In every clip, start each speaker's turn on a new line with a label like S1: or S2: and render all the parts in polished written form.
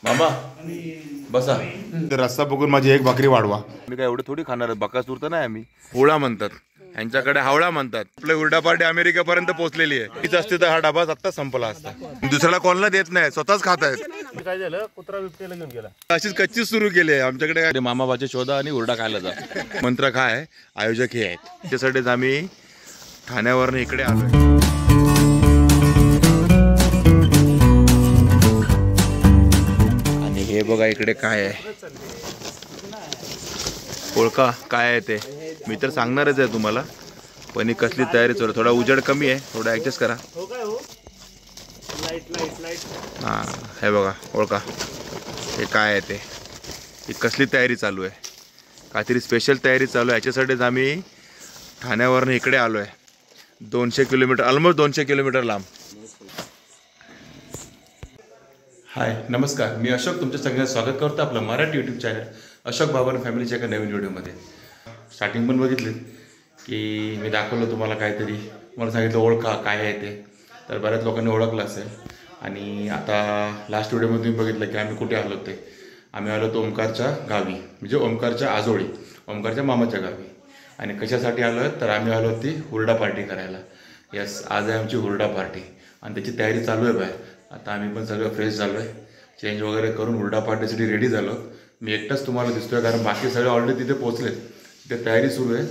S1: मामा बसा. रस्ता बघून माझी एक भाकरी वाढवा. मी काय एवढं थोडी खाणार आहे, बकासूर तर नाही आम्ही. होळा म्हणतात यांच्याकडे, हावळा म्हणतात. आपलं हुरडा पार्टी अमेरिकेपर्यंत पोहोचलेली आहे. हीच असते तर हा डबा आत्ता संपला असता. दुसऱ्याला कोणाला देत नाही, स्वतःच खात आहेत.
S2: काय झालं, कुत्रा बिबट्याला घेऊन गेला.
S1: अशीच कच्चीच सुरू केली आहे आमच्याकडे. मामाबाचे शोधा आणि हुरडा खायला जा. मंत्र काय, आयोजक हे आहेत. त्यासाठीच आम्ही ठाण्यावरनं इकडे आलोय. आणि हे बघा इकडे काय आहे, ओळखा काय आहे ते. मी तर सांगणारच आहे तुम्हाला, पण ही कसली तयारी चालू. थोडा उजेड कमी आहे, थोडा ऍडजस्ट करा. हां हे बघा, ओळखा हे काय आहे ते. ही कसली तयारी चालू आहे, काहीतरी स्पेशल तयारी चालू आहे. याच्यासाठीच आम्ही ठाण्यावरनं इकडे आलो आहे. 200 किलोमीटर, ऑलमोस्ट 200 किलोमीटर लांब. हाय नमस्कार, मी अशोक तुमच्या सगळ्यांचं स्वागत करतो आपलं मराठी यूट्यूब चॅनल अशोक बाबर फॅमिलीच्या एका नवीन व्हिडिओमध्ये. स्टार्टिंग पण बघितली की मी दाखवलं तुम्हाला काहीतरी, मला सांगितलं ओळखा काय आहे ते. तर बऱ्याच लोकांनी ओळखलं असेल. आणि आता लास्ट व्हिडिओमध्ये तुम्ही बघितलं की आम्ही कुठे आलो ते. आम्ही आलो तो ओमकारच्या गावी, म्हणजे ओमकारच्या आजोळी, ओमकारच्या मामाच्या गावी. आणि कशासाठी आलो आहे तर आम्ही आलो ती हुरडा पार्टी करायला. यस, आज आहे आमची हुरडा पार्टी आणि त्याची तयारी चालू आहे बाहेर. आता आम्ही पण सगळं फ्रेश झालो आहे, चेंज वगैरे करून हुरडा पार्टीसाठी रेडी झालो. मी एकटाच तुम्हाला दिसतोय, कारण बाकी सगळे ऑलरेडी तिथे पोहोचलेत. तिथे तयारी सुरू आहे.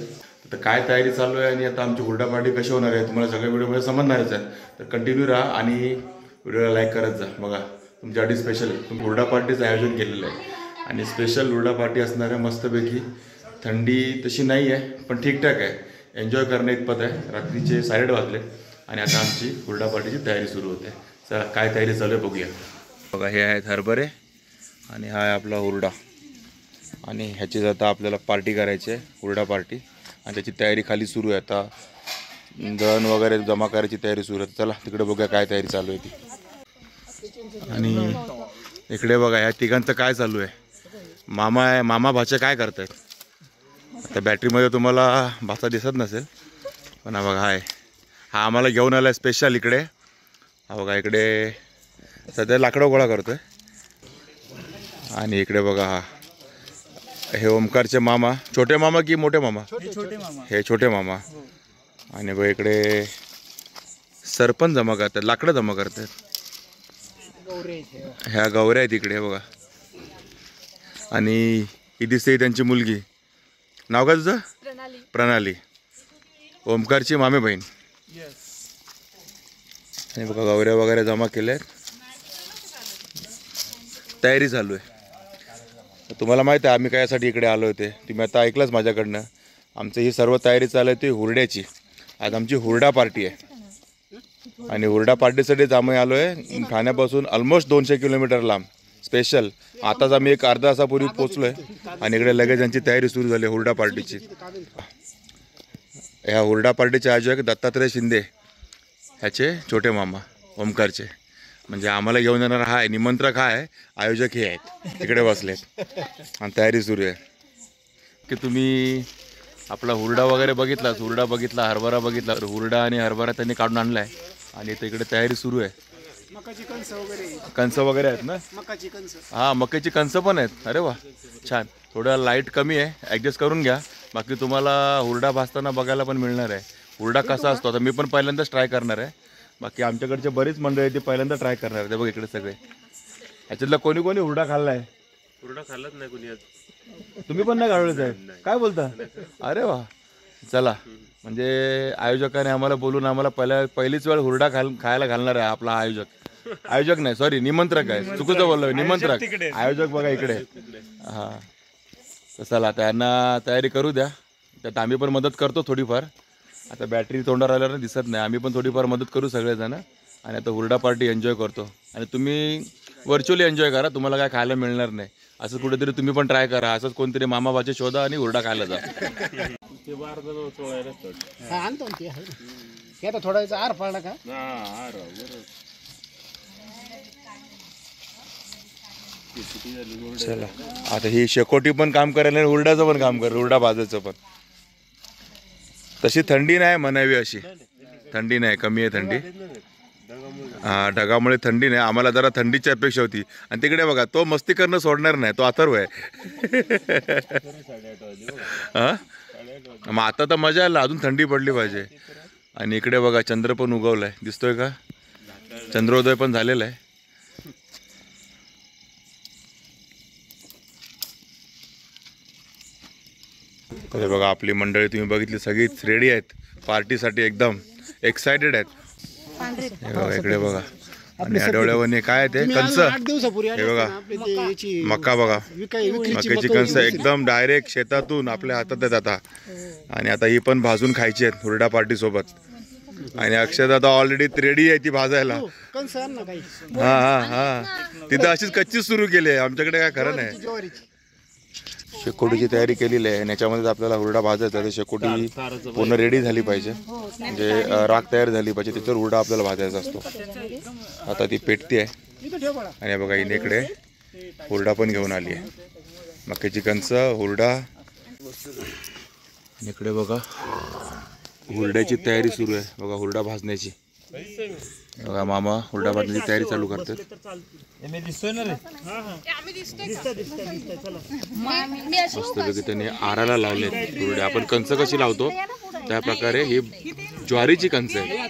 S1: तर काय तयारी चालू आहे आणि आता आमची हुरडा पार्टी कशी होणार आहे तुम्हाला सगळ्या व्हिडिओमध्ये समजणारच आहे. तर कंटिन्यू राहा आणि व्हिडिओला लाईक करत जा. बघा तुमच्यासाठी स्पेशल हुरडा पार्टीचं आयोजन केलेलं आहे. आणि स्पेशल हुरडा पार्टी असणार आहे मस्तपैकी. थंडी तशी नाही आहे पण ठीकठाक आहे, एन्जॉय करण्या इतपत आहे. रात्रीचे 8:30 वाजले आणि आता आमची हुरडा पार्टीची तयारी सुरू होते. चला काय तयारी चालू आहे बघूया. बघा हे आहेत हरभरे आणि हा आहे आपला हुरडा. आणि ह्याचीच आता आपल्याला पार्टी करायची आहे, हुरडा पार्टी. आणि त्याची तयारी खाली सुरू आहे. आता दळण वगैरे जमा करायची तयारी सुरू आहे. चला तिकडे बघूया काय तयारी चालू आहे ती. आणि इकडे बघा ह्या तिघांचं काय चालू आहे. मामा आहे, मामा भाचे काय करत आहेत. आता बॅटरीमध्ये तुम्हाला भाचा दिसत नसेल पण हा बघा आहे, हा आम्हाला घेऊन आला आहे स्पेशल इकडे. हा बघा इकडे सध्या लाकडं गोळा करतोय. आणि इकडे बघा हा हे ओमकारचे मामा, छोटे मामा की मोठे मामा, हे छोटे मामा. आणि बघा इकडे सरपंच जमा करतात, लाकडं जमा करतात. ह्या गौऱ्या आहेत इकडे बघा. आणि ही दिसते त्यांची मुलगी, नाव का तुझं? प्रणाली, ओमकारची मामे बहीण. आणि बघा गौऱ्या वगैरे जमा केल्या आहेत, तयारी चालू आहे. तुम्हाला माहिती आहे आम्ही कायासाठी इकडे आलो होते, तुम्ही आता ऐकलंच माझ्याकडनं. आमचं ही सर्व तयारी चालू आहे ती हुरड्याची. आज आमची हुरडा पार्टी आहे आणि हुरडा पार्टीसाठीच आम्ही आलो आहे ठाण्यापासून ऑलमोस्ट 200 किलोमीटर लांब स्पेशल. आताच आम्ही एक अर्धा तासापूर्वी पोचलो आहे आणि इकडे लगेच यांची तयारी सुरू झाली हुरडा पार्टीची. ह्या हुरडा पार्टीचे आयोजक दत्तात्रय शिंदे, ह्याचे छोटे मामा ओमकारचे. म्हणजे आम्हाला घेऊन येणार हा आहे, निमंत्रक हा आहे, आयोजक हे आहेत तिकडे बसलेत आणि तयारी सुरू आहे. की तुम्ही आपला हुरडा वगैरे बघितला, हुरडा बघितला, हरभरा बघितला. हुरडा आणि हरभरा त्यांनी काढून आणला आहे आणि इथं इकडे तयारी सुरू आहे. कणसं वगैरे आहेत ना, हां मक्याची कणसं पण आहेत. अरे वा छान. थोडं लाईट कमी आहे, ॲडजस्ट करून घ्या. बाकी तुम्हाला हुरडा भाजताना बघायला पण मिळणार आहे. हुरडा कसा असतो आता मी पण पहिल्यांदाच ट्राय करणार आहे. बाकी आमच्याकडचे बरीच मंडळी ते पहिल्यांदा ट्राय करणार आहे. बघ इकडे सगळे. ह्याच्यातलं कोणी कोणी हुरडा खाल्लाय?
S2: हुरडा खाल्लाच नाही कोणी आज.
S1: तुम्ही पण नाही खाल्लं साहेब, काय बोलता? अरे वा चला. म्हणजे आयोजकाने आम्हाला बोलून आम्हाला पहिलीच वेळ हुरडा खायला घालणार आहे आपला आयोजक. आयोजक नाही सॉरी, निमंत्रक आहे, चुकीचं बोललो, निमंत्रक. आयोजक बघा इकडे. हां तर चला त्यांना तयारी करू द्या. त्यात आम्ही पण मदत करतो थोडीफार. आता बॅटरी तोंडावर आल्यावर दिसत नाही, आम्ही पण थोडीफार मदत करू सगळेजण. आणि आता हुरडा पार्टी एन्जॉय करतो. आणि तुम्ही व्हर्च्युअली एन्जॉय करा, तुम्हाला काय खायला मिळणार नाही. असं कुठेतरी तुम्ही पण ट्राय करा. असंच कोणतरी मामा भाचे शोधा आणि हुरडा खायला जा.
S3: थोडा आर पाडला का.
S1: चला आता ही शेकोटी पण काम करेल आणि हुरड्याचं पण काम करेल, हुरडा भाजायचं पण. तशी थंडी नाही म्हणावी, अशी थंडी नाही, कमी आहे थंडी. हा, ढगामुळे थंडी नाही. आम्हाला जरा थंडीची अपेक्षा होती. आणि तिकडे बघा, तो मस्ती करणं सोडणार नाही, तो अथर्व आहे. हा, मग आता तर मजा आला, अजून थंडी पडली पाहिजे. आणि इकडे बघा चंद्र पण उगवलाय, दिसतोय का? चंद्रोदय पण झालेला आहे. तर बघा आपली मंडळी तुम्ही बघितली, सगळीच रेडी आहेत पार्टीसाठी, एकदम एक्साइटेड आहेत. हे बघा इकडे बघा, आणि आठवड्यावर काय आहे ते कंस, हे बघा मका बघा, मक्याची कंस एकदम डायरेक्ट शेतातून आपल्या हातात आहेत आता. आणि आता ही पण भाजून खायची आहेत हुरडा पार्टी सोबत. आणि अक्षदा ऑलरेडी रेडी आहे ती भाजायला. हा हा हा, तिथं अशीच कच्चीच सुरू केली आहे, आमच्याकडे काय खरं नाही. शेकोटीची तयारी केलेली आहे, याच्यामध्ये आपल्याला हुरडा भाजायचा आहे. शेकोटी पूर्ण रेडी झाली पाहिजे, म्हणजे राख तयार झाली पाहिजे, तिथं हुरडा आपल्याला भाजायचा असतो. आता ती पेटती आहे. आणि बघा हिने इकडे हुरडा पण घेऊन आली आहे, मक्याची कणस, हुरडा. आणि इकडे बघा हुरड्याची तयारी सुरू आहे, बघा हुरडा भाजण्याची. बघा मामा हुरडा भाजण्याची तयारी चालू करतात. मस्तपैकी त्यांनी आराला लावले हुरडे. आपण कंस कशी लावतो त्या प्रकारे ही ज्वारीची कंस आहे.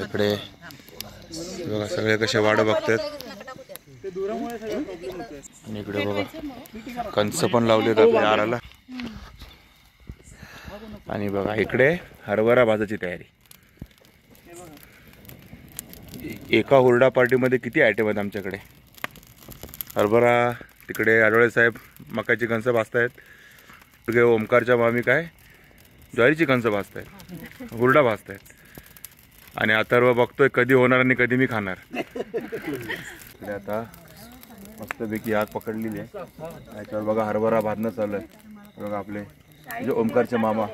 S1: इकडे बघा सगळे कसे वाट बघतात. आणि इकडे बघा कंस पण लावलेत आपल्या आराला. आणि बघा इकडे हरभरा भाजायची तयारी. एका हुरडा पार्टीमध्ये किती आयटम आहेत आमच्याकडे. हरभरा, तिकडे आडोळे साहेब मकाची कणसं भाजतायत, तिकडे ओमकारच्या मामी काय ज्वारीची कणसं भाजतायत, हुरडा भाजतायत. आणि अथर्व बघतोय कधी होणार आणि कधी मी खाणार. इकडे आता मस्तपैकी आग पकडलेली आहे, याच्यावर बघा हरभरा भाजणं चालू आहे. बघा आपले जे ओमकारचे मामा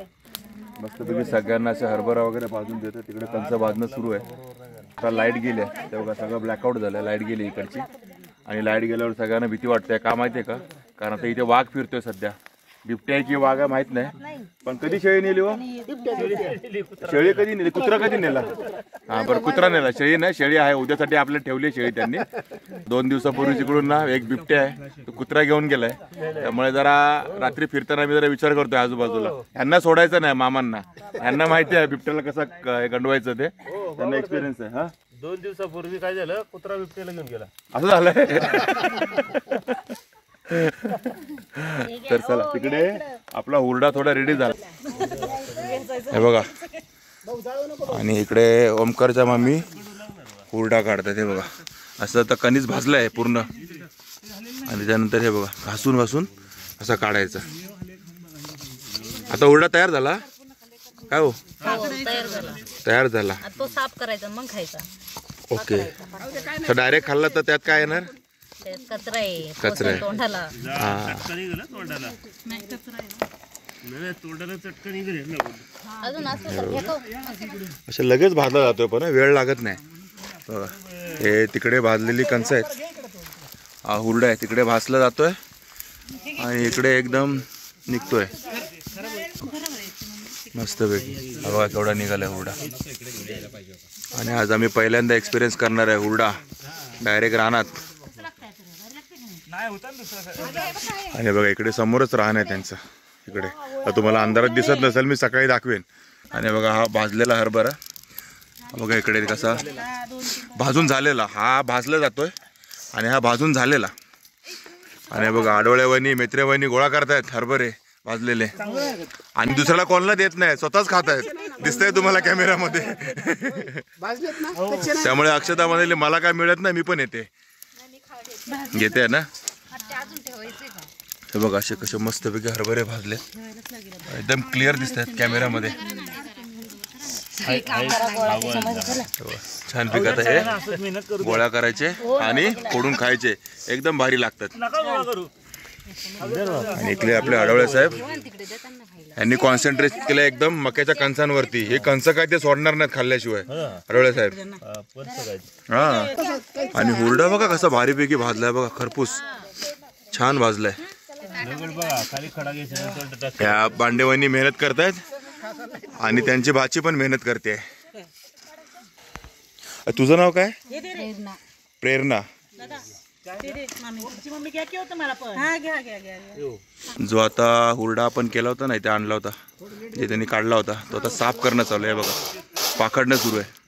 S1: मस्तपैकी सगळ्यांना असे हरभरा वगैरे भाजून देतात. तिकडे कंस भाजणं सुरू आहे. आता लाईट गेली आहे, तेव्हा सगळं ब्लॅकआउट झालं, लाईट गेली इकडची. आणि लाईट गेल्यावर सगळ्यांना भीती वाटते. का माहिती आहे का? कारण आता इथे वाघ फिरतोय सध्या. बिबट्या आहे की वाघ आहे माहित नाही, पण कधी शेळी नेली हो? शेळी कधी नेली? कुत्रा कधी नेला? हा बरं, कुत्रा नेला, शेळी नाही. शेळी आहे उद्यासाठी आपल्याला ठेवली शेळी त्यांनी. 2 दिवसापूर्वी तिकडून ना एक बिबट्या आहे, तो कुत्रा घेऊन गेलाय. त्यामुळे जरा रात्री फिरताना मी जरा विचार करतोय आजूबाजूला, यांना सोडायचं नाही मामांना. यांना माहिती आहे बिबट्याला कसं गंडवायचं ते, त्यांना एक्सपिरियन्स आहे. हा
S2: 2 दिवसापूर्वी काय झालं, कुत्रा बिबट्याला घेऊन गेला.
S1: असं झालंय. तर चला तिकडे आपला हुरडा थोडा रेडी झाला हे बघा. आणि इकडे ओमकारच्या मामी हुरडा काढतात. हे बघा असं तर कणीस भाजलाय पूर्ण. आणि त्यानंतर हे बघा घासून घासून असं काढायचं. आता हुरडा तयार झाला काय हो? तयार झाला.
S3: तो साफ करायचा मग खायचा.
S1: ओके, तर डायरेक्ट खाल्ला तर त्यात काय येणार?
S3: कचरा आहे,
S1: कचरा आहे.
S3: तोंडाला.
S1: हा,
S3: अजून
S1: असं लगेच भाजला जातोय, पण वेळ लागत नाही. बघा हे तिकडे भाजलेली कंस आहेत, हा हुरडा आहे तिकडे भाजला जातोय. आणि इकडे एकदम निघतोय मस्तपैकी. बघा केवढा निघालाय हुरडा. आणि आज आम्ही पहिल्यांदा एक्सपिरियन्स करणार आहे हुरडा डायरेक्ट रानात. आणि बघा इकडे समोरच राहण आहे त्यांचं. इकडे तर तुम्हाला अंधारात दिसत नसेल, मी सकाळी दाखवेन. आणि बघा हा भाजलेला हरभरा बघा इकडे कसा भाजून झालेला, हा भाजला जातोय आणि हा भाजून झालेला. आणि बघा आडोळ्यावणी मेत्रेवणी गोळा करतायत हरभरे भाजलेले. आणि दुसऱ्याला कोणाला देत नाही, स्वतःच खात आहेत, दिसतंय तुम्हाला कॅमेरामध्ये. त्यामुळे अक्षता म्हणाली मला काय मिळत नाही, मी पण येते घेते ना. हे बघा असे कसे मस्तपैकी हरभरे भाजले, एकदम क्लिअर दिसत आहेत कॅमेरामध्ये. छान पिकत आहे. गोळा करायचे आणि फोडून खायचे, एकदम भारी लागतात. आणि इकडे आपले आढवळे साहेब यांनी कॉन्सन्ट्रेट केलं एकदम मक्याच्या कणसांवरती. हे कणस काय ते सोडणार नाहीत खाल्ल्याशिवाय आढवळे साहेब. हा, आणि हुरडा बघा कसा भारीपैकी भाजलाय बघा, खरपूस छान भाजलाय. या बांडेवानी मेहनत करतायत आणि त्यांची भाची पण मेहनत करते. तुझं नाव काय?
S3: प्रेरणा.
S1: प्रेरणा. जो आता हुरडा आपण केला होता ना, इथे आणला होता, जे त्यांनी काढला होता, तो आता साफ करणं चालू आहे बघा. पाखडणं सुरू आहे.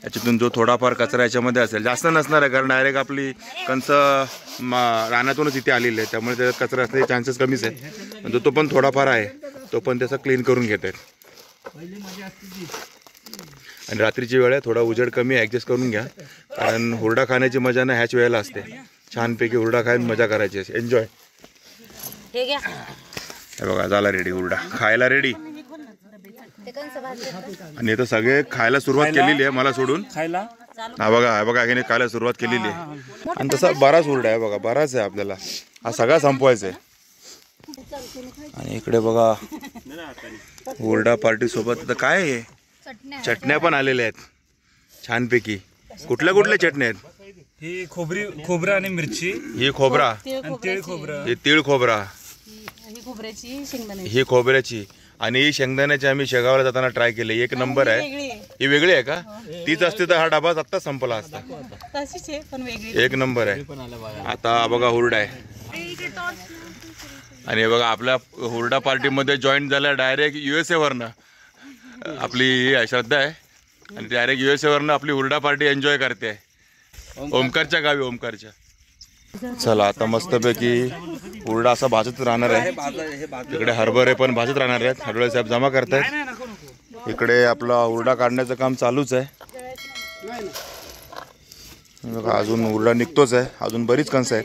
S1: याच्यातून जो थोडाफार कचरा याच्यामध्ये असेल, जास्त नसणार आहे, कारण डायरेक्ट आपली कंस रानातूनच इथे आलेली आहे, त्यामुळे त्याचा कचरा असण्याचे चान्सेस कमीच आहे. तो पण थोडाफार आहे, तो पण त्याचा क्लीन करून घेत आहेत. आणि रात्रीची वेळ आहे, थोडा उजेड कमी ॲडजस्ट करून घ्या, कारण हुरडा खाण्याची मजा ना ह्याच वेळेला असते. छानपैकी हुरडा खायला मजा करायची असते, एन्जॉय.
S3: हे घ्या.
S1: हे बघा झाला रेडी हुरडा, खायला रेडी.
S3: ते कंस भाजले.
S1: आणि इथं सगळे खायला सुरुवात केलेली आहे, मला सोडून.
S2: खायला
S1: हा बघा याने खायला सुरुवात केलेली आहे. आणि तसा बराच हुरडा आहे बघा, बराच आहे, आपल्याला हा सगळा संपवायचा आहे. आणि इकडे बघा हुरडा पार्टी सोबत आता काय आहे, चटण्या पण आलेल्या आहेत छानपैकी. कुठल्या चटण्या आहेत?
S2: ही खोबरं आणि मिरची,
S1: ही खोबरा,
S2: तीळ खोबरं,
S1: ही तीळ खोबरा,
S3: खोबऱ्याची,
S1: ही खोबऱ्याची, आणि ही शेंगदाण्याची आम्ही शेगावला जाताना ट्राय केली, एक नंबर आहे. ही वेगळी आहे का? तीच असते तर हा डबा आत्ता संपला असता. एक नंबर आहे. आता बघा हुरडा आहे. आणि हे बघा आपल्या हुरडा पार्टीमध्ये जॉईन झाल्या डायरेक्ट USA वरनं आपली श्रद्धा आहे, आणि डायरेक्ट USA वरनं आपली हुरडा पार्टी एन्जॉय करते ओमकारच्या गावी, ओमकारच्या. चला आता मस्तपैकी हुरडा असा भाजत राहणार आहे. इकडे हरभरे पण भाजत राहणार आहेत, हडवळे साहेब जमा करतायत. इकडे आपला हुरडा काढण्याचं काम चालूच आहे बघा. अजून हुरडा निघतोच आहे, अजून बरीच कणसं आहेत.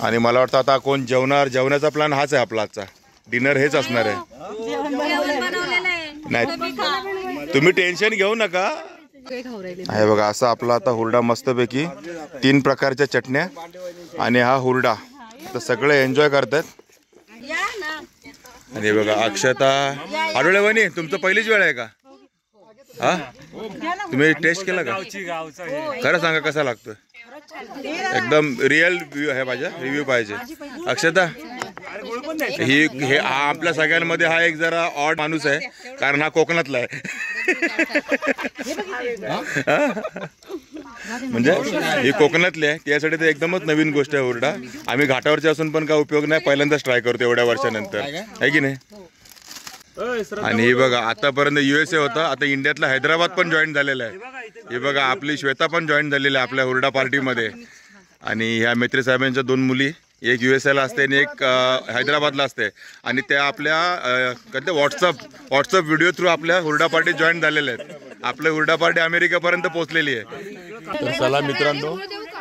S1: आणि मला वाटतं आता कोण जेवणार, जेवण्याचा प्लॅन हाच आहे आपला. आजचा डिनर हेच असणार आहे. नाही तुम्ही टेन्शन घेऊ नका. आहे बघा असं आपला आता हुरडा मस्तपैकी 3 प्रकारच्या चटण्या आणि हा हुरडा तर सगळे एन्जॉय करतात. आणि बघा अक्षता आडोळे वहिनी, तुमचं पहिलीच वेळ आहे का? हा तुम्ही टेस्ट केला का? खरं सांगा कसा लागतोय? एकदम रिअल आहे, माझ्या रिव्ह्यू पाहिजे. अक्षता हे आपल्या सगळ्यांमध्ये हा एक जरा ऑड माणूस आहे, कारण हा कोकणातला आहे. म्हणजे ही कोकणातली आहे, त्यासाठी ते एकदमच नवीन गोष्ट आहे हुरडा. आम्ही घाटावरचे असून पण काय उपयोग नाही, पहिल्यांदाच ट्राय करतो एवढ्या वर्षानंतर, आहे की नाही? आणि हे बघा आतापर्यंत USA होता, आता इंडियातला हैदराबाद पण जॉईन झालेला आहे. हे बघा आपली श्वेता पण जॉईन झालेली आहे आपल्या हुरडा पार्टीमध्ये. आणि ह्या मैत्री साहेबांच्या 2 मुली, एक USA ला असते आणि एक हैदराबादला असते, आणि त्या आपल्या कधी व्हॉट्सअप व्हिडिओ थ्रू आपल्या हुरडा पार्टी जॉईन झालेल्या आहेत. आपल्या हुरडा पार्टी अमेरिकेपर्यंत पोहोचलेली आहे. तर चला मित्रांनो,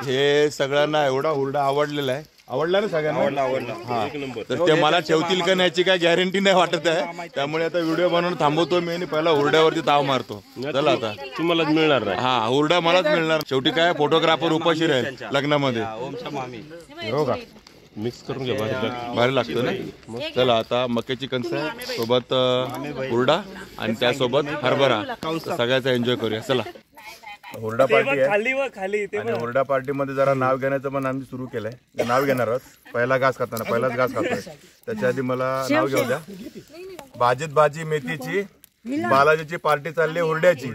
S1: हे सगळ्यांना एवढा हुरडा आवडलेला आहे. आवडला ना सगळ्यांना? आवडला. हा, तर ते मला ठेवतील का नाही याची काय गॅरंटी नाही वाटत आहे, त्यामुळे आता व्हिडिओ बनवून थांबवतो मी आणि पहिला हुरड्यावरती ताव मारतो. चला आता
S2: तुम्हालाच मिळणार नाही.
S1: हा हुरडा मलाच मिळणार. शेवटी काय फोटोग्राफर उपाशी राहील लग्नामध्ये, हो का?
S2: मिक्स करून घ्या,
S1: भारी लागतो ना. चला आता मक्याची कणस सोबत हुरडा आणि त्यासोबत हरभरा, सगळ्याचा एन्जॉय करूया. चला हुरडा पार्टी आहे आणि हुरडा पार्टीमध्ये जरा नाव घेण्याचं पण आम्ही सुरू केलंय. नाव घेणार आहोत. पहिलाच घास खातोय. त्याच्या आधी मला नाव घेऊ द्या. भाजीत भाजी मेथीची, बालाजीची पार्टी चालली हुरड्याची.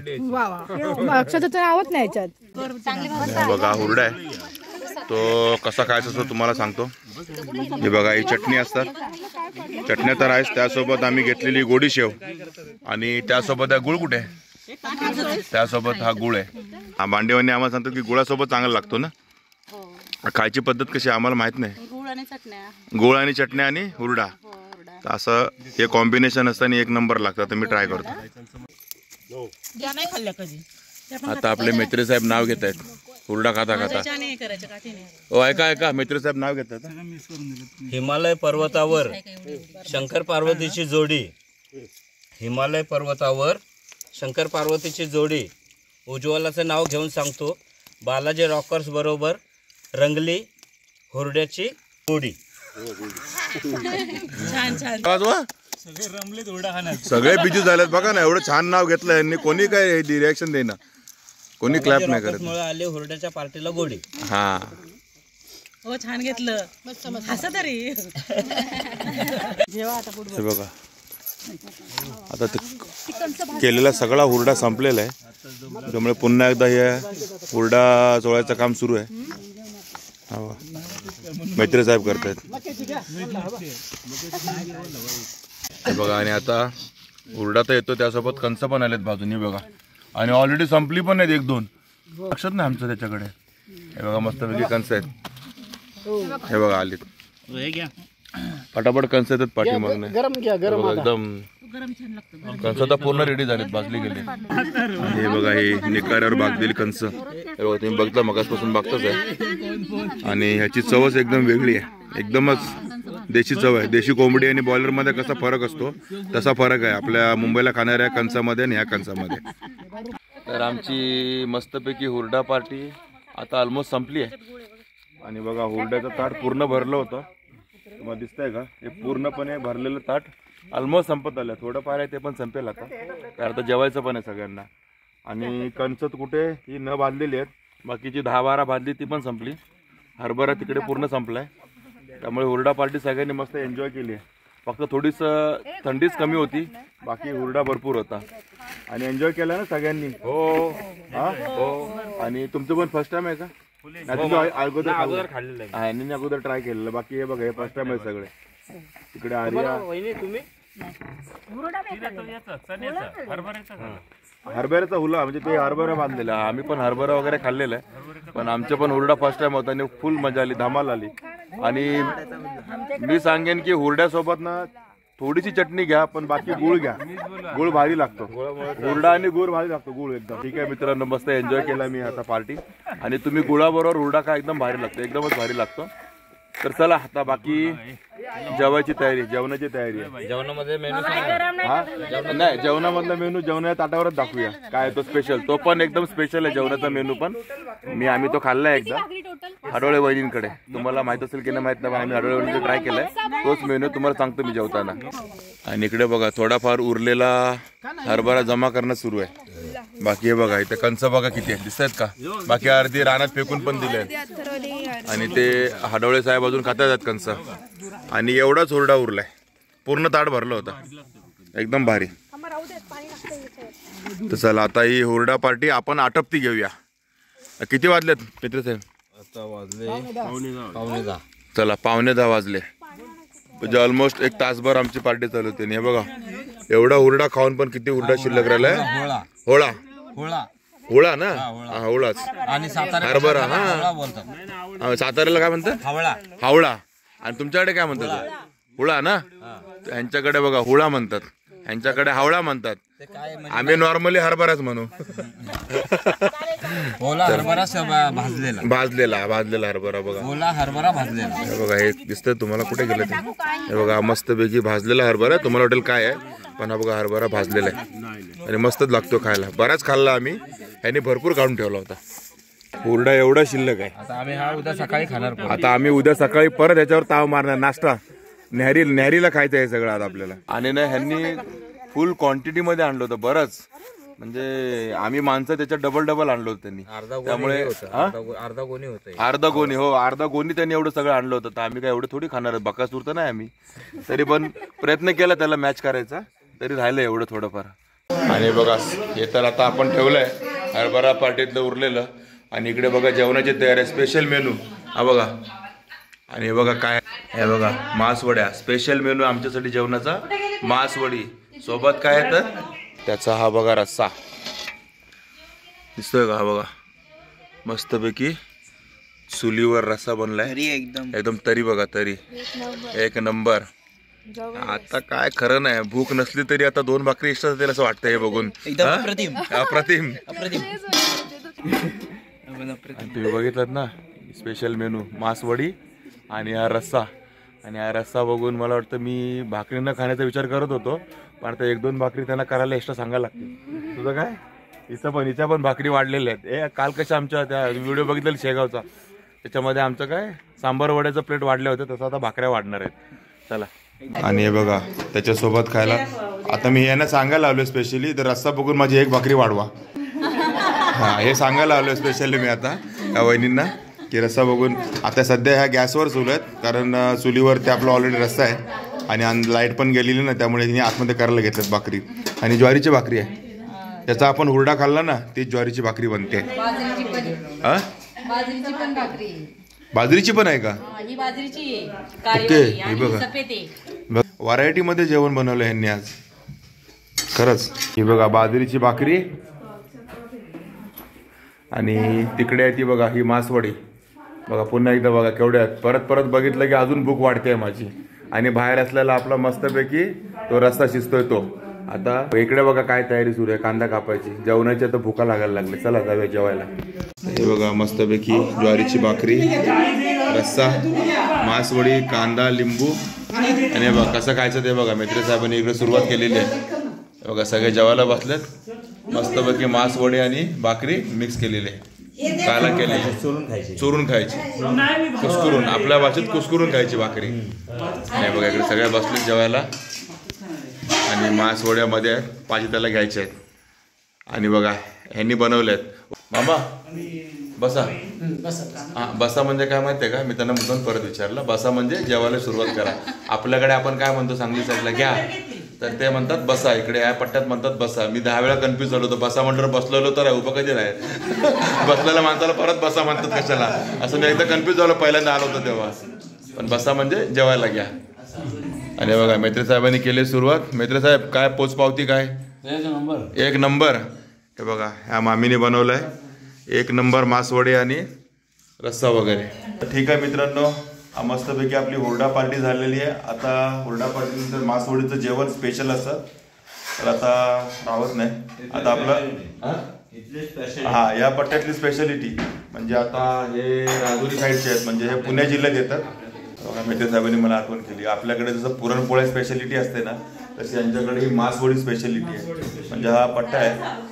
S1: बघा हुरडा आहे तो कसा खायचा असतो तुम्हाला सांगतो. हे बघा ही चटणी असतात, चटण्या तर आहेच, त्यासोबत आम्ही घेतलेली गोडी शेव आणि त्यासोबत गुळ. कुठे आहे? त्यासोबत हा गुळ आहे. हा मांडेवानी आम्हाला सांगतो की गुळासोबत चांगला लागतो ना. खायची पद्धत कशी आम्हाला माहित नाही. गुळ आणि चटण्या आणि हुरडा असं हे कॉम्बिनेशन असतं आणि एक नंबर लागतं. तर मी ट्राय करतो. आता आपले मैत्री साहेब नाव घेत आहेत हुरडा खाता खाता. हो ऐका मैत्री साहेब नाव घेतात.
S4: हिमालय पर्वतावर शंकर पार्वतीची जोडी, हिमालय पर्वतावर शंकर पार्वतीची जोडी उज्ज्वलाचं नाव घेऊन सांगतो. बालाजी रॉकर्स बरोबर रंगली हुरड्याची गोडी.
S2: सगळे रमलेत हुरडा खाण्यात,
S1: सगळे बिजी झालेत बघा ना. एवढं छान नाव घेतलं यांनी, कोणी काय रिॲक्शन देईना, कोणी क्लॅप नाही करत.
S4: आले हुरड्याच्या पार्टीला गोडी.
S1: हा
S5: हो छान घेतलं, हसा तरी.
S1: हे बघा आता केलेला सगळा हुरडा संपलेला आहे. त्यामुळे पुन्हा एकदा हे हुरडा चोळायचं काम सुरू आहे. हो मैत्री साहेब करतायत हे बघा. आणि आता हुरडा तर येतो त्यासोबत कंस पण आलेत बाजूनी बघा. आणि ऑलरेडी संपली पण आहेत 1-2 लक्षात नाही आमचं त्याच्याकडे. हे बघा मस्तपैकी कंस आहेत हे बघा आलेत. पटापट कंस येतात पाठीमागने एकदम. कंस आता पूर्ण रेडी झालेत भाजली गेले. हे बघा हे निकाऱ्यावर भाजलेली कंस हे बघा तुम्ही बघता मगासपासून बघताच आहे. आणि ह्याची चवच एकदम वेगळी आहे. एकदमच देशी चव आहे. देशी कोंबडी आणि बॉयलर मध्ये कसा फरक असतो तसा फरक आहे आपल्या मुंबईला खाणाऱ्या कंसामध्ये आणि ह्या कंसामध्ये. तर आमची मस्तपैकी हुरडा पार्टी आता ऑलमोस्ट संपली आहे. आणि बघा हुरड्याचं ताट पूर्ण भरलं होतं तुम्हाला दिसतंय का. हे पूर्णपणे भरलेलं ताट ऑलमोस्ट संपत आलं. थोडंफार आहे ते पण संपेल आता कारण आता जेवायचं पण आहे सगळ्यांना. आणि कणसत कुठे ही न भाजलेली आहेत. बाकीची 10-12 भाजली ती पण संपली. हरभरा तिकडे पूर्ण संपलाय. त्यामुळे हुरडा पार्टी सगळ्यांनी मस्त एन्जॉय केली आहे. फक्त थोडीसं थंडीच कमी होती बाकी हुरडा भरपूर होता. आणि एन्जॉय केला ना सगळ्यांनी. हो हो. आणि तुमचं पण फर्स्ट टाइम आहे का. अगोदर खाल्लेलं आहे अगोदर ट्राय केलेलं. बाकी हे बघा हे फर्स्ट टाइम आहे सगळे. तिकडे आर्या हरभऱ्याचा हुला म्हणजे ते हरभरा बांधलेला. आम्ही पण हरभरा वगैरे खाल्लेला आहे पण आमचं पण हुरडा फर्स्ट टाइम होता आणि फुल मजा आली धमाल आली. आणि मी सांगेन की हुरड्यासोबत ना थोडीशी चटणी घ्या पण बाकी गुळ घ्या. गुळ भारी लागतो. हुरडा आणि गुळ भारी लागतो. गुळ एकदम ठीक आहे मित्रांनो. मस्त एन्जॉय केला मी आता पार्टी. आणि तुम्ही गुळाबरोबर हुरडा का एकदम भारी लागतो. एकदमच भारी लागतो. तर चला आता बाकी जेवायची तयारी जेवणाची तयारी आहे.
S4: जेवणामध्ये मेनू
S1: नाही जेवणामधला मेनू जेवणाच्या ताटावरच दाखवूया काय तो स्पेशल. तो पण एकदम स्पेशल आहे जेवणाचा मेनू पण. आम्ही तो खाल्लाय एकदा हडोळे वहिनींकडे. तुम्हाला माहित असेल की नाही माहित नाही पण आम्ही हडोळे वहिनीकडे ट्राय केलाय. तोच मेनू तुम्हाला सांगतो मी जेवताना. आणि इकडे बघा थोडाफार उरलेला हरभरा जमा करणं सुरू आहे. बाकी हे बघा इथे कंस बघा किती आहे दिसत का. बाकी अर्धी रानात फेकून पण दिले आणि ते हडोळे साहेब अजून खातात कंस. आणि एवढाच हुरडा उरलाय. पूर्ण ताट भरलं होतं एकदम भारी. तर चला आता ही हुरडा पार्टी आपण आटपती घेऊया. किती वाजलेत मित्र साहेब.
S4: आता वाजले 9:15.
S1: चला 9:15 वाजले म्हणजे ऑलमोस्ट 1 तासभर आमची पार्टी चालू होती. हे बघा एवढा हुरडा खाऊन पण किती हुरडा शिल्लक राहिलाय. होळा होळा ना हा होळाच.
S4: आणि
S1: हरभरा हा साताऱ्याला काय म्हणतात हावळा. आणि तुमच्याकडे काय म्हणतात हुळा ना. ह्यांच्याकडे बघा हुळा म्हणतात ह्यांच्याकडे हावळा म्हणतात. आम्ही नॉर्मली हरभराच म्हणू. भाजलेला हरभरा बघा.
S4: हरभरा भाजलेला
S1: हे बघा हे दिसतंय तुम्हाला कुठे गेलं ते. हे बघा मस्तपैकी भाजलेला हरभरा. तुम्हाला वाटेल काय आहे पण हा बघा हरभरा भाजलेला आहे आणि मस्तच लागतो खायला. बराच खाल्ला आम्ही. ह्यांनी भरपूर काढून ठेवला होता. हुरडा एवढा शिल्लक आहे.
S4: आता आम्ही हा उद्या सकाळी खाणार.
S1: आता आम्ही उद्या सकाळी परत याच्यावर ताव मारणार. नाश्ता न्याहारीला खायचं आहे सगळं आज आपल्याला. आणि ना ह्यांनी फुल क्वांटिटी मध्ये आणलं होतं बरंच. म्हणजे आम्ही माणसं त्याच्यात डबल आणलं होतं त्यांनी. त्यामुळे अर्धा गोणी त्यांनी एवढं सगळं आणलं होतं. तर आम्ही काय एवढं थोडी खाणार बकासूर तर नाही आम्ही. तरी पण प्रयत्न केला त्याला मॅच करायचा तरी राहिलं एवढं थोडंफार. आणि बघा हे तर आता आपण ठेवलंय हरभरा पार्टीतलं उरलेलं. आणि इकडे बघा जेवणाची तयारी स्पेशल मेनू हा बघा. आणि हे बघा काय हे बघा मासवड्या स्पेशल मेनू आमच्यासाठी जेवणाचा. मासवडी सोबत काय आहे तर त्याचा हा बघा रस्सा दिसतोय का. हा बघा मस्तपैकी चुलीवर रस्सा बनलाय एकदम तरी बघा तरी एक नंबर. आता काय खरं नाही भूक नसली तरी आता 2 भाकरी एक्स्ट्रा जातील असं वाटतं हे बघून. अप्रतिम. तुम्ही बघितलात ना स्पेशल मेनू मासवडी आणि हा रस्सा. आणि हा रस्सा बघून मला वाटतं मी भाकरी न खाण्याचा विचार करत होतो पण आता 1-2 भाकरी त्यांना करायला एक्स्ट्रा सांगायला लागते. तुझं काय हिच्या पण भाकरी वाढलेल्या आहेत. काल कशा आमच्या त्या व्हिडिओ बघितलेला शेगावचा त्याच्यामध्ये आमचं काय सांबार वड्याचं प्लेट वाढले होते तसं आता भाकऱ्या वाढणार आहेत. चला. आणि हे बघा त्याच्यासोबत खायला आता मी यांना सांगायला आलो स्पेशली तर रस्सा बघून माझी 1 भाकरी वाढवा. हा हे सांगायला आलो स्पेशली मी आता या वहिनींना की रस्सा बघून. आता सध्या ह्या गॅसवर चूल आहेत कारण चुलीवर ते आपला ऑलरेडी रस्सा आहे आणि लाईट पण गेलेली ना त्यामुळे तिने आतमध्ये करायला घेतल्यात भाकरी. आणि ज्वारीची भाकरी आहे त्याचा आपण हुरडा खाल्ला ना ती ज्वारीची भाकरी बनते.
S3: बाजरीची पण
S1: हा
S3: बाजरीची पण भाकरी आहे.
S1: बाजरीची पण आहे का?
S3: ही बाजरीची आहे काळी
S1: ओके,
S3: वाली
S1: हे
S3: आणि
S1: बघा.
S3: ही सफेद आहे.
S1: बघ व्हरायटी मध्ये जेवण बनवलं ह्यांनी आज खरंच. ही बघा बाजरीची भाकरी आणि तिकडे आहे ती बघा ही मासवडी. बघा पुन्हा एकदा बघा केवढ्या परत परत बघितलं की अजून भूक वाढते माझी. आणि बाहेर असलेला आपला मस्तपैकी तो रस्ता शिजतोय तो. आता इकडे बघा काय तयारी सुरू आहे, कांदा कापायची. जेवणाच्या तर भुका लागायला लागले, चला जाऊया जेवायला. हे बघा मस्तपैकी ज्वारीची भाकरी, रस्सा, मासवडी, कांदा, लिंबू आणि बघा कसं खायचं ते बघा. मेत्रे साहेबांनी इकडे सुरुवात केलेली आहे. बघा सगळे जेवायला बसलेत. मस्तपैकी मासवडी आणि भाकरी मिक्स केलेली आहे. काला केली चोरून खायची, कुस्करून, आपल्या भाषेत कुस्करून खायची भाकरी. आणि बघा इकडे सगळ्या बसलेत जेवायला. आणि मासवड्यामध्ये पाहिजे त्याला घ्यायचे आहेत. आणि बघा ह्यांनी बनवले आहेत. मामा बसा. हा बसा म्हणजे काय माहिती आहे का, मी त्यांना मुद्दाम परत विचारलं. बसा म्हणजे जेवायला सुरुवात करा. आपल्याकडे आपण काय म्हणतो सांगली साईडला घ्या, तर ते म्हणतात बसा. इकडे या पट्ट्यात म्हणतात बसा. मी 10 वेळा कन्फ्यूज झालो होतो. बसा म्हटलं बसलेलो तर उभं कधी नाही. बसलेल्या माणसाला परत बसा म्हणतात कशाला, असं मी एकदा कन्फ्यूज झालो पहिल्यांदा आलो होतो तेव्हा. पण बसा म्हणजे जेवायला घ्या. आणि बघा मेत्रे साहेबांनी केली सुरुवात. मेत्रे साहेब काय पोचपावती काय? एक नंबर. हे बघा ह्या मामीने बनवलंय 1 नंबर मासवडे आणि रस्सा वगैरे. ठीक आहे मित्रांनो, मस्तपैकी आपली हुरडा पार्टी झालेली आहे. आता हुरडा पार्टीनंतर मासवडीचं जेवण स्पेशल असतं, तर आता राहत नाही. आता आपलं हा या पट्ट्यातली स्पेशालिटी म्हणजे आता हे राजुरी साईडचे आहेत, म्हणजे हे पुणे जिल्ह्यात येतात. मेत्रे साहेबांनी मला आठवण केली. आपल्याकडे जसं पुरणपोळ्या स्पेशालिटी असते ना, तशी यांच्याकडे ही मासवडी स्पेशालिटी आहे. म्हणजे हा पट्टा आहे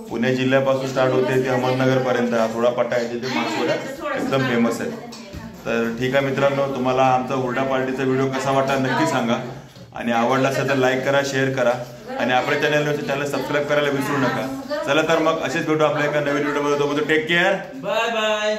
S1: पुणे जिल्ह्यापासून स्टार्ट होते ते अहमदनगरपर्यंत हा थोडा पट्टा आहे जिथे मासवड्या एकदम फेमस आहे. तर ठीक आहे मित्रांनो, तुम्हाला आमचा हुरडा पार्टीचा व्हिडिओ कसा वाटला नक्की सांगा. आणि आवडला असेल तर लाईक करा, शेअर करा आणि आपल्या चॅनल सबस्क्राईब करायला विसरू नका. चला तर मग असेच भेटू आपल्या एका नवीन व्हिडिओमध्ये. Take care, bye bye.